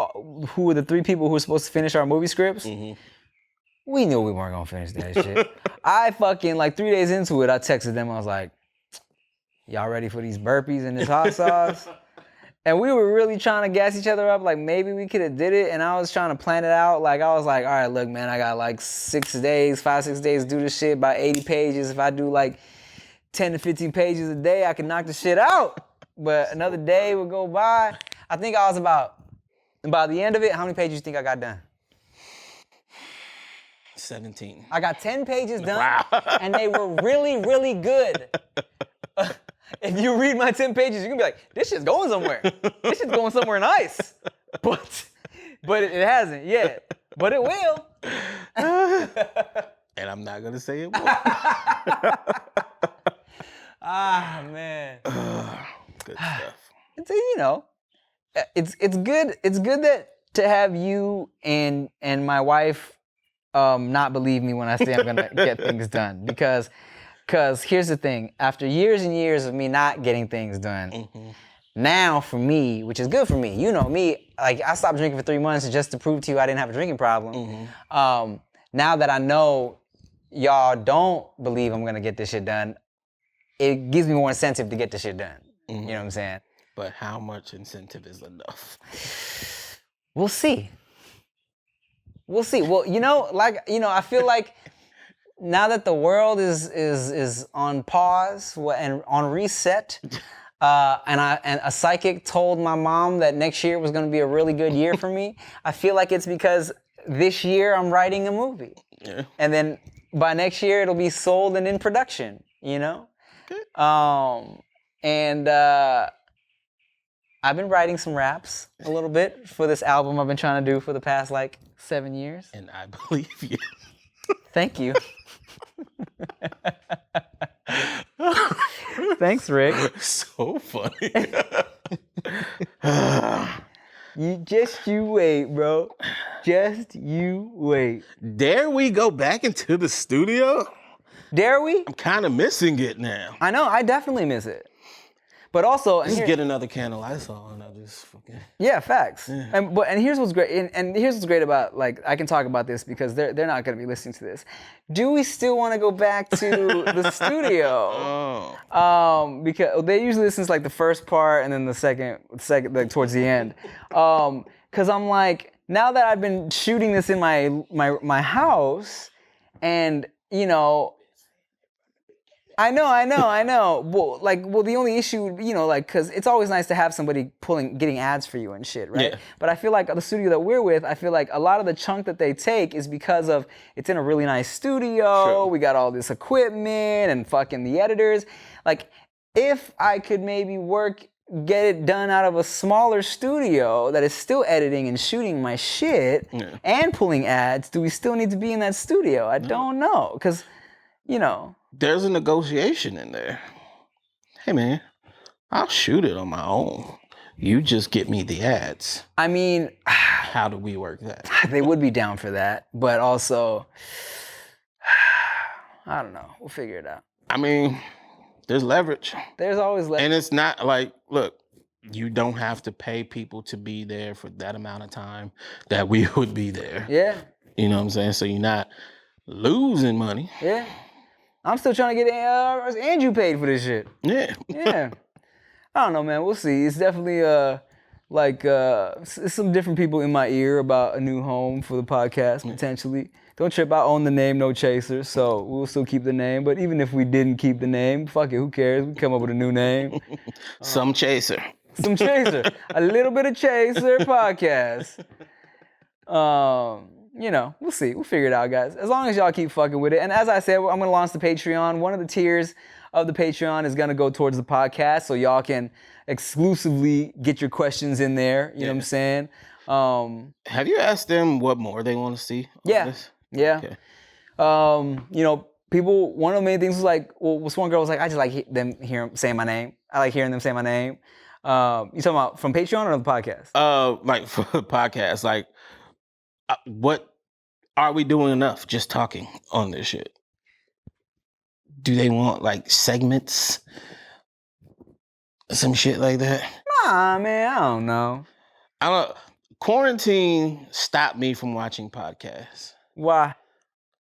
were the 3 people who were supposed to finish our movie scripts. We knew we weren't gonna finish that shit. I fucking, like 3 days into it, I texted them, I was like, y'all ready for these burpees and this hot sauce? And we were really trying to gas each other up, like maybe we could have did it. And I was trying to plan it out. Like I was like, all right, look, man, I got like 6 days, 5-6 days to do this shit by 80 pages. If I do like 10 to 15 pages a day, I can knock the shit out. But another day would go by. I think I was by the end of it, how many pages do you think I got done? 17. I got 10 pages done, Wow. And they were really, really good. If you read my 10 pages, you're gonna be like, this shit's going somewhere. This shit's going somewhere nice. But it hasn't yet. But it will. And I'm not gonna say it won't. Ah, man. Good stuff. It's good. It's good that to have you and my wife not believe me when I say I'm gonna get things done, because here's the thing. After years and years of me not getting things done, now for me, which is good for me, you know me, like I stopped drinking for 3 months just to prove to you I didn't have a drinking problem. Now that I know y'all don't believe I'm gonna get this shit done, it gives me more incentive to get this shit done. You know what I'm saying? But how much incentive is enough? We'll see. We'll see. Well, I feel like now that the world is on pause and on reset, and a psychic told my mom that next year was going to be a really good year for me, I feel like it's because this year I'm writing a movie. Yeah. And then by next year it'll be sold and in production, you know? Okay. And I've been writing some raps a little bit for this album I've been trying to do for the past 7 years. And I believe you. Thank you. Thanks, Rick. So funny. You wait, bro. Just you wait. Wait. Dare we go back into the studio? Dare we? I'm kind of missing it now. I know. I definitely miss it. But also, Just get another can of Lysol and I'll just fucking... Yeah, facts. Yeah. And here's what's great. And here's what's great about, like, I can talk about this because they're not going to be listening to this. Do we still want to go back to the studio? Because they usually listen to like the first part and then the second like towards the end. Because I'm like, now that I've been shooting this in my house, and you know. I know. Well, the only issue, you know, like, because it's always nice to have somebody getting ads for you and shit, right? Yeah. But I feel like the studio that we're with, I feel like a lot of the chunk that they take is because of it's in a really nice studio. True. We got all this equipment and fucking the editors. Like, if I could maybe get it done out of a smaller studio that is still editing and shooting my shit and pulling ads, do we still need to be in that studio? I don't know, because, you know. There's a negotiation in there. Hey, man, I'll shoot it on my own. You just get me the ads. I mean... How do we work that? They would be down for that, but also... I don't know. We'll figure it out. I mean, there's leverage. There's always leverage. And it's not like, look, you don't have to pay people to be there for that amount of time that we would be there. Yeah. You know what I'm saying? So you're not losing money. Yeah. I'm still trying to get Andrew paid for this shit. Yeah. Yeah. I don't know, man. We'll see. It's definitely some different people in my ear about a new home for the podcast, potentially. Don't trip, I own the name No Chaser, so we'll still keep the name. But even if we didn't keep the name, fuck it, who cares? We come up with a new name. Some Chaser. Some Chaser. A little bit of Chaser podcast. You know, we'll see. We'll figure it out, guys. As long as y'all keep fucking with it. And as I said, I'm going to launch the Patreon. One of the tiers of the Patreon is going to go towards the podcast, so y'all can exclusively get your questions in there. You know what I'm saying? Have you asked them what more they want to see on this? Yeah. Okay. You know, people, one of the main things was like, well, this one girl was like, I just like them saying my name. I like hearing them say my name. You talking about from Patreon or the podcast? Like for the podcast, like, what are we doing enough just talking on this shit? Do they want like segments? Some shit like that? Nah, man, I don't know. Quarantine stopped me from watching podcasts. Why?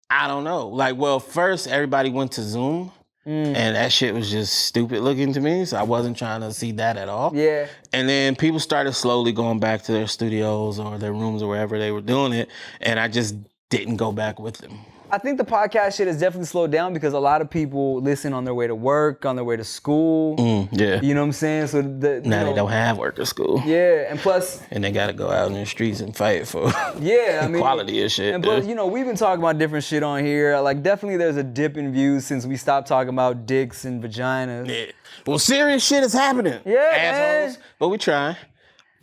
I don't know. Like, well, first everybody went to Zoom. And that shit was just stupid looking to me, so I wasn't trying to see that at all. Yeah. And then people started slowly going back to their studios or their rooms or wherever they were doing it, and I just didn't go back with them. I think the podcast shit has definitely slowed down because a lot of people listen on their way to work, on their way to school. Yeah. You know what I'm saying? So they don't have work or school. Yeah, and plus... And they got to go out in the streets and fight for quality of shit. And plus, you know, we've been talking about different shit on here. Like, definitely there's a dip in views since we stopped talking about dicks and vaginas. Yeah. Well, serious shit is happening. Yeah, assholes. Man. But we try.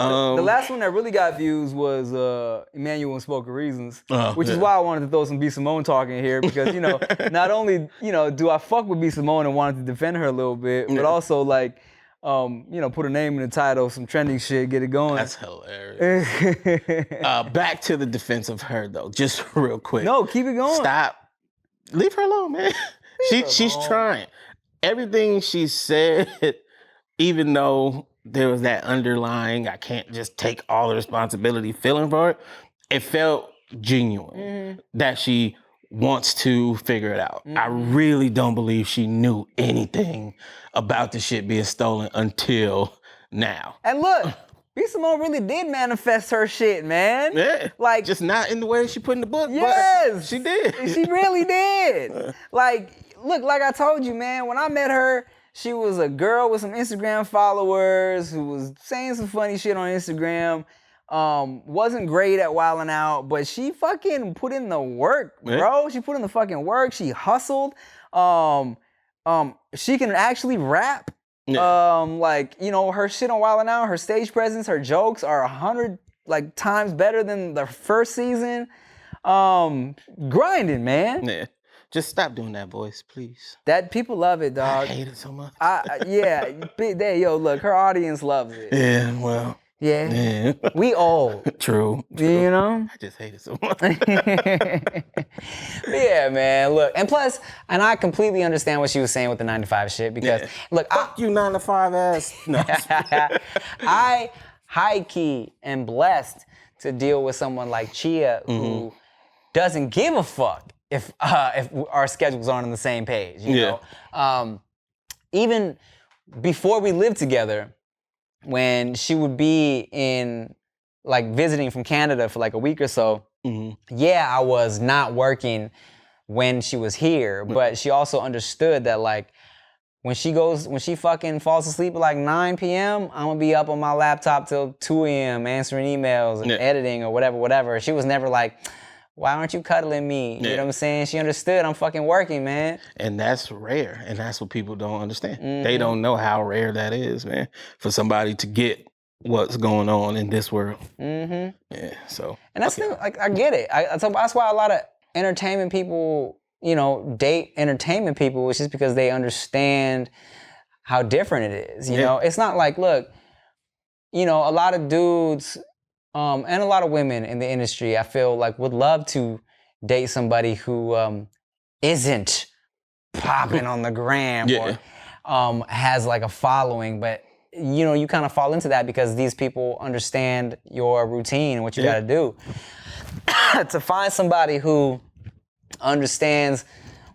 The last one that really got views was Emmanuel and Spoken Reasons, which is why I wanted to throw some B. Simone talk in here because, you know, not only, you know, do I fuck with B. Simone and wanted to defend her a little bit, but also like, you know, put her name in the title, some trending shit, get it going. That's hilarious. Back to the defense of her though, just real quick. No, keep it going. Stop. Leave her alone, man. She's trying. Everything she said, even though there was that underlying, I can't just take all the responsibility feeling for it. It felt genuine that she wants to figure it out. I really don't believe she knew anything about the shit being stolen until now. And look, B. Simone really did manifest her shit, man. Yeah. Like, just not in the way she put in the book. Yes. But she did. She really did. Like, look, like I told you, man, when I met her, she was a girl with some Instagram followers who was saying some funny shit on Instagram. Wasn't great at wilding out, but she fucking put in the work, bro. Yeah. She put in the fucking work. She hustled. She can actually rap. Yeah. Like, you know, her shit on Wildin' Out, her stage presence, her jokes are 100 like times better than the first season. Grinding, man. Yeah. Just stop doing that voice, please. That people love it, dog. I hate it so much. Yo, look, her audience loves it. Yeah, well. Yeah. We old. True. You know? I just hate it so much. Yeah, man. Look, and plus, and I completely understand what she was saying with the 9 to 5 shit because, look, Fuck you 9 to 5 ass. No. I high key am blessed to deal with someone like Chia who doesn't give a fuck if our schedules aren't on the same page. You know, even before we lived together, when she would be in like visiting from Canada for like a week or so, yeah, I was not working when she was here, but she also understood that like when she fucking falls asleep at like 9 p.m., I'm gonna be up on my laptop till 2 a.m. answering emails and editing or whatever. She was never like, why aren't you cuddling me? You know what I'm saying? She understood I'm fucking working, man. And that's rare. And that's what people don't understand. They don't know how rare that is, man, for somebody to get what's going on in this world. Yeah, so. And that's like, I get it. That's why a lot of entertainment people, you know, date entertainment people, which is because they understand how different it is. You know, it's not like, look, you know, a lot of dudes and a lot of women in the industry, I feel like would love to date somebody who isn't popping on the gram or has like a following, but you know, you kind of fall into that because these people understand your routine and what you got to do. To find somebody who understands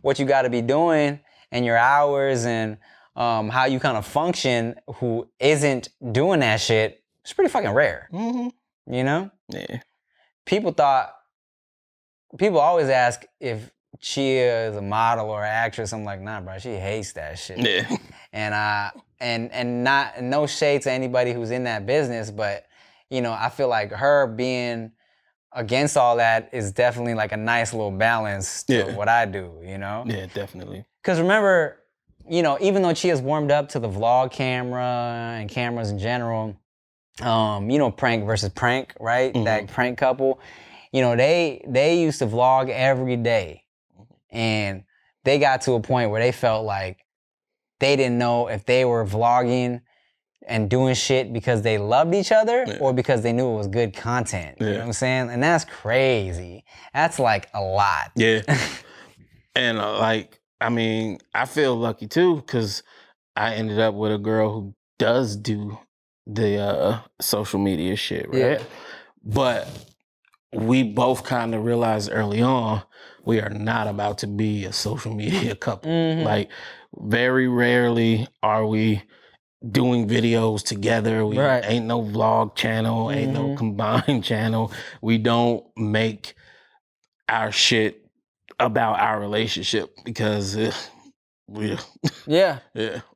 what you got to be doing and your hours and how you kind of function, who isn't doing that shit, it's pretty fucking rare. You know? Yeah. People always ask if Chia is a model or an actress. I'm like, nah, bro, she hates that shit. Yeah. And no shade to anybody who's in that business, but you know, I feel like her being against all that is definitely like a nice little balance to what I do, you know? Yeah, definitely. Because remember, you know, even though Chia's warmed up to the vlog camera and cameras in general, you know, prank versus prank, right? That prank couple, you know, they used to vlog every day. And they got to a point where they felt like they didn't know if they were vlogging and doing shit because they loved each other or because they knew it was good content. You know what I'm saying? And that's crazy. That's like a lot. Yeah. And like, I mean, I feel lucky too because I ended up with a girl who does do the social media shit, right? Yeah. But we both kind of realized early on we are not about to be a social media couple. Like, very rarely are we doing videos together. We ain't no vlog channel, ain't no combined channel. We don't make our shit about our relationship because yeah.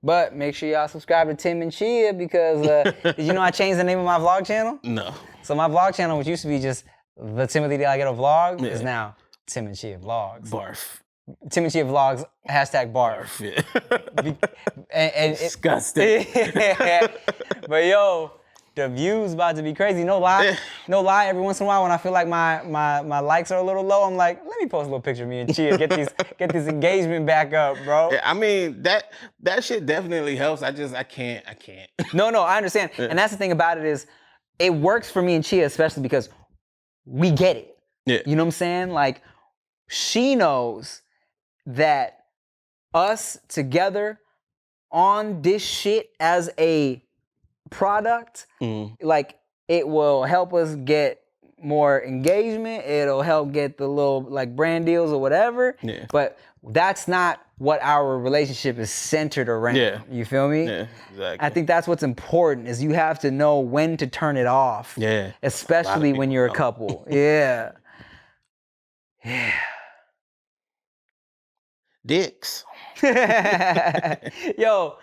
But make sure y'all subscribe to Tim and Chia because did you know I changed the name of my vlog channel? No. So my vlog channel, which used to be just the Timothy Did I Get a Vlog, is now Tim and Chia Vlogs. Barf. Tim and Chia Vlogs, #barf. Disgusting. But yo, the views about to be crazy. No lie. Every once in a while when I feel like my likes are a little low, I'm like, let me post a little picture of me and Chia, get this engagement back up, bro. Yeah, I mean, that shit definitely helps. I can't. No, I understand. And that's the thing about it is, it works for me and Chia, especially because we get it. Yeah. You know what I'm saying? Like, she knows that us together on this shit as a product, like, it will help us get more engagement. It'll help get the little like brand deals or whatever. Yeah. But that's not what our relationship is centered around. Yeah. You feel me? Yeah, exactly. I think that's what's important is you have to know when to turn it off. Yeah. Especially when you're a couple. Yeah. Yeah. Dicks. Yo,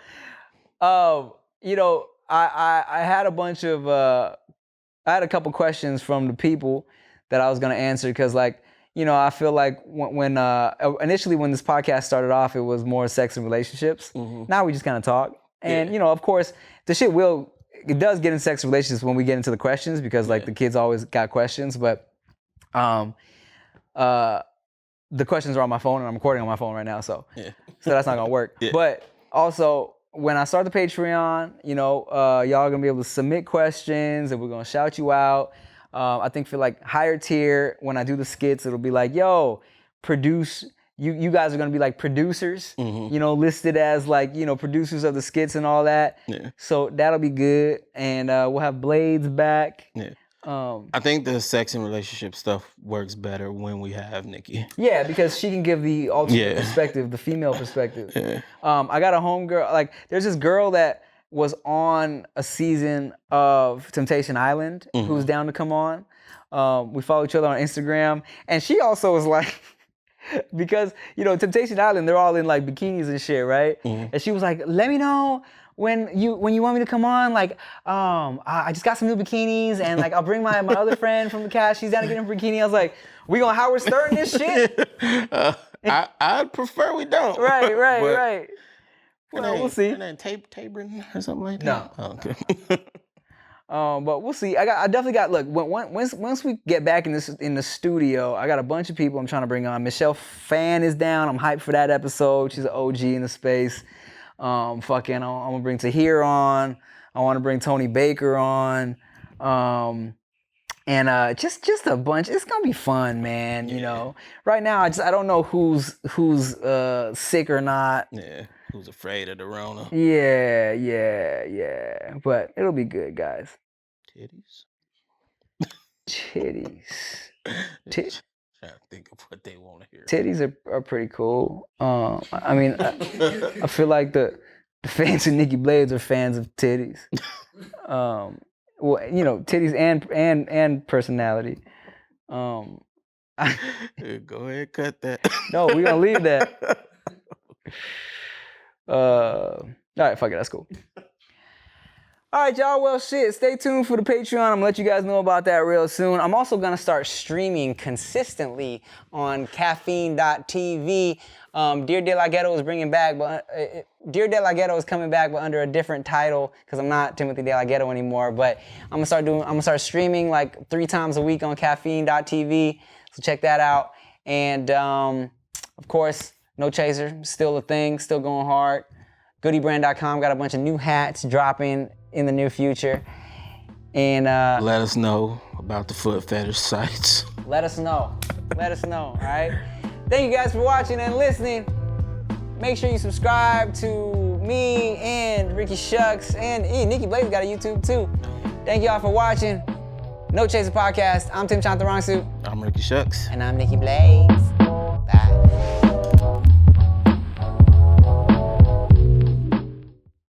you know, I had a bunch of I had a couple questions from the people that I was gonna answer because, like, you know, I feel like when initially when this podcast started off, it was more sex and relationships. Now we just kind of talk, and you know, of course, the shit it does get in sex and relationships when we get into the questions because like the kids always got questions, but the questions are on my phone and I'm recording on my phone right now, so that's not gonna work. But also when I start the Patreon, y'all gonna be able to submit questions and we're gonna shout you out. I think for like higher tier, when I do the skits, it'll be like, yo, produce. You guys are gonna be like producers, listed as like, producers of the skits and all that. Yeah. So that'll be good. And we'll have Blades back. Yeah. I think the sex and relationship stuff works better when we have Nikki. Yeah, because she can give the alternate perspective, the female perspective. Yeah. I got a homegirl, like there's this girl that was on a season of Temptation Island who's down to come on. We follow each other on Instagram. And she also was like, because, Temptation Island, they're all in like bikinis and shit, right? And she was like, let me know when you want me to come on, like, I just got some new bikinis and like I'll bring my other friend from the cast. She's down to get in a bikini. I was like, we gonna Howard Stern this shit? I'd prefer we don't. Right. Well, we'll see. Her name Tabrin or something like that? No. Oh, okay. But we'll see. I definitely got, look, once we get back in the studio, I got a bunch of people I'm trying to bring on. Michelle Phan is down. I'm hyped for that episode. She's an OG in the space. I'm gonna bring Tahir on. I want to bring Tony Baker on. And just a bunch. It's gonna be fun, man. Right now I don't know who's sick or not. Yeah, who's afraid of the Rona? Yeah. But it'll be good, guys. Titties. Trying to think of what they want to hear. Titties are pretty cool. I feel like the fans of Nikki Blades are fans of titties. Titties and personality. Go ahead, cut that. No, we're gonna leave that. All right, fuck it, that's cool. All right, y'all. Well, shit. Stay tuned for the Patreon. I'm gonna let you guys know about that real soon. I'm also gonna start streaming consistently on caffeine.tv. Dear De La Ghetto is bringing back, but Dear De La Ghetto is coming back, but under a different title because I'm not Timothy De La Ghetto anymore. But I'm gonna start streaming like 3 times a week on caffeine.tv. So check that out. And of course, No Chaser, still a thing, still going hard. Goodybrand.com got a bunch of new hats dropping in the near future. And let us know about the foot fetish sites. Let us know, all right? Thank you guys for watching and listening. Make sure you subscribe to me and Ricky Shucks and Nikki Blades got a YouTube too. Thank y'all for watching. No Chaser Podcast. I'm Tim Chantarangsu. I'm Ricky Shucks. And I'm Nikki Blades. Bye.